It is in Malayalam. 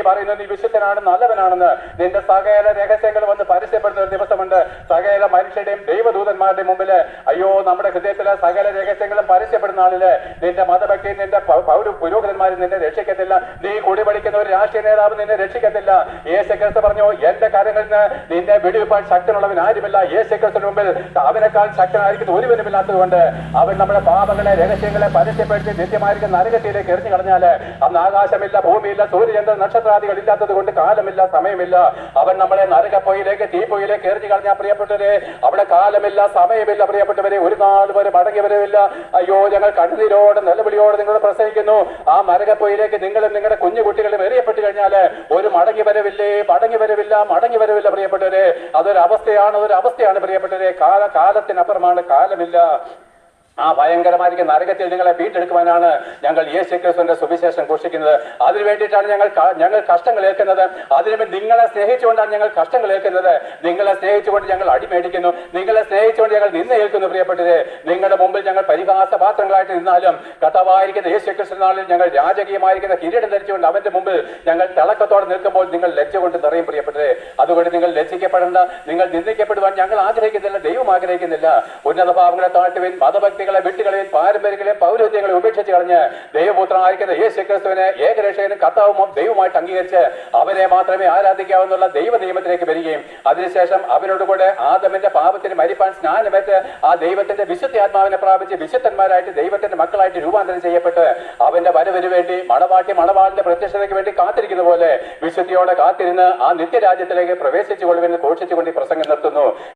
പറയുന്നത് നീ വിശുദ്ധനാണ്, നല്ലവനാണെന്ന്. നിന്റെ സകല രഹസ്യങ്ങൾ വന്ന് പരസ്യപ്പെടുന്ന ഒരു ദിവസമുണ്ട്. സകല മനുഷ്യരുടെയും ദൈവദൂതന്മാരുടെ മുമ്പില് അയ്യോ നമ്മുടെ ഹൃദയത്തിലെ സകല രഹസ്യങ്ങളും പരസ്യപ്പെടുന്ന ആളില് നിന്റെ മതഭക്തിയും നിന്റെ പുരോഹിതന്മാരും നിന്നെ രക്ഷിക്കത്തില്ല. നീ കുടിപടിക്കുന്ന ഒരു രാഷ്ട്രീയ നേതാവ് നിന്നെ രക്ഷിക്കത്തില്ല. യേശുക്രിസ്തു പറഞ്ഞു, എന്റെ കരങ്ങളിൽ നിന്ന് നിന്നെ വെടിവെപ്പാൻ ശക്തനുള്ളവൻ ആരുമില്ല. യേശുക്രിസ്തുവിന് മുമ്പിൽ അവനേക്കാൾ ശക്തനായിരിക്കുന്ന ഒരുവനുമില്ലാത്തത് കൊണ്ട് അവൻ നമ്മുടെ പാപങ്ങളെ രഹസ്യങ്ങളെ പരസ്യപ്പെടുത്തി നിത്യമായിരിക്കുന്ന നരകത്തിലേക്ക് എറിഞ്ഞു കളഞ്ഞാല് അന്ന് ആകാശമില്ല, ഭൂമിയില്ല, സൂര്യചന്ദ്ര നക്ഷത്രാദികൾ ഇല്ലാത്തത് കൊണ്ട് കാലമില്ല, സമയമില്ല. അവൻ നമ്മളെ നരകപ്പൊയിലേക്ക് തീപ്പൊയിലേക്ക് എറിഞ്ഞു കളഞ്ഞാൽ പ്രിയപ്പെട്ടവരെ അവിടെ കാലമില്ല, സമയമില്ല. പ്രിയപ്പെട്ടവരെ ഒരു നാൾ വരെ മടങ്ങി വരവില്ല. അയ്യോ ഞങ്ങൾ കണ്ണുനീരോടെ നിലവിളിയോടെ നിങ്ങൾ പ്രസംഗിക്കുന്നു. ആ നരകപ്പൊയിലേക്ക് നിങ്ങളും നിങ്ങളുടെ കുഞ്ഞുകുട്ടികളും എറിയപ്പെട്ടു കഴിഞ്ഞാല് ഒരു മടങ്ങി വരവില്ലേ, മടങ്ങി വരവില്ല, മടങ്ങി വരവില്ല. പ്രിയപ്പെട്ടവരെ അതൊരവസ്ഥയാണ് പ്രിയപ്പെട്ടവരെ. കാലത്തിനപ്പുറമാണ്, കാലമില്ല. ആ ഭയങ്കരമായിരിക്കും നരകത്തിൽ നിങ്ങളെ വീണ്ടെടുക്കുവാനാണ് ഞങ്ങൾ യേശുക്രിസ്തുവിന്റെ സുവിശേഷം ഘോഷിക്കുന്നത്. അതിനു വേണ്ടിയിട്ടാണ് ഞങ്ങൾ കഷ്ടങ്ങൾ ഏൽക്കുന്നത്. അതിനുവേണ്ടി നിങ്ങളെ സ്നേഹിച്ചുകൊണ്ടാണ് ഞങ്ങൾ കഷ്ടങ്ങൾ ഏൽക്കുന്നത്. നിങ്ങളെ സ്നേഹിച്ചുകൊണ്ട് ഞങ്ങൾ അടിമേടിക്കുന്നു. നിങ്ങളെ സ്നേഹിച്ചുകൊണ്ട് ഞങ്ങൾ നിന്ന ഏൽക്കുന്നു. പ്രിയപ്പെട്ടത്, നിങ്ങളുടെ മുമ്പിൽ ഞങ്ങൾ പരിഹാസപാത്രങ്ങളായിട്ട് നിന്നാലും കർത്താവായിരിക്കുന്ന യേശുക്രിസ്തു നാളിൽ ഞങ്ങൾ രാജകീയമായിരിക്കുന്ന കിരീടം ധരിച്ചുകൊണ്ട് അവന്റെ മുമ്പിൽ ഞങ്ങൾ തിളക്കത്തോടെ നിൽക്കുമ്പോൾ നിങ്ങൾ ലജ്ജ കൊണ്ട് നിറയും. പ്രിയപ്പെട്ടത്, അതുകൊണ്ട് നിങ്ങൾ ലജ്ജിക്കപ്പെടേണ്ട, നിങ്ങൾ നിന്ദിക്കപ്പെടുവാൻ ഞങ്ങൾ ആഗ്രഹിക്കുന്നില്ല, ദൈവം ആഗ്രഹിക്കുന്നില്ല. ഉന്നത ഭാവങ്ങളെ താഴ്ത്തുവിൻ, മതഭക്തി വിട്ടുകളെയും പാരമ്പര്യങ്ങളെയും പൗരോഹിത്യങ്ങളെ ഉപേക്ഷിച്ച് കളഞ്ഞ് ദൈവപുത്രനായിരിക്കുന്ന യേശുക്രിസ്തുവിനെ ഏകരക്ഷകനും കർത്താവും ദൈവമായിട്ട് അംഗീകരിച്ച് അവനെ മാത്രമേ ആരാധിക്കാവുന്നുള്ള ദൈവ നിയമത്തിലേക്ക് വരികയും അതിനുശേഷം അവനോടുകൂടെ ആദമിന്റെ പാപത്തിന് മരിപ്പാൻ സ്നാനമേറ്റ് ആ ദൈവത്തിന്റെ വിശുദ്ധ ആത്മാവിനെ പ്രാപിച്ച് വിശുദ്ധന്മാരായിട്ട് ദൈവത്തിന്റെ മക്കളായിട്ട് രൂപാന്തരം ചെയ്യപ്പെട്ട് അവന്റെ വരവിന് വേണ്ടി മണവാളിന്റെ പ്രത്യക്ഷതയ്ക്ക് വേണ്ടി കാത്തിരിക്കുന്ന പോലെ വിശുദ്ധിയോടെ കാത്തിരുന്ന് ആ നിത്യരാജ്യത്തിലേക്ക് പ്രവേശിച്ചുകൊള്ളുമെന്ന് ഘോഷിച്ചുകൊണ്ട് ഈ പ്രസംഗം നിർത്തുന്നു.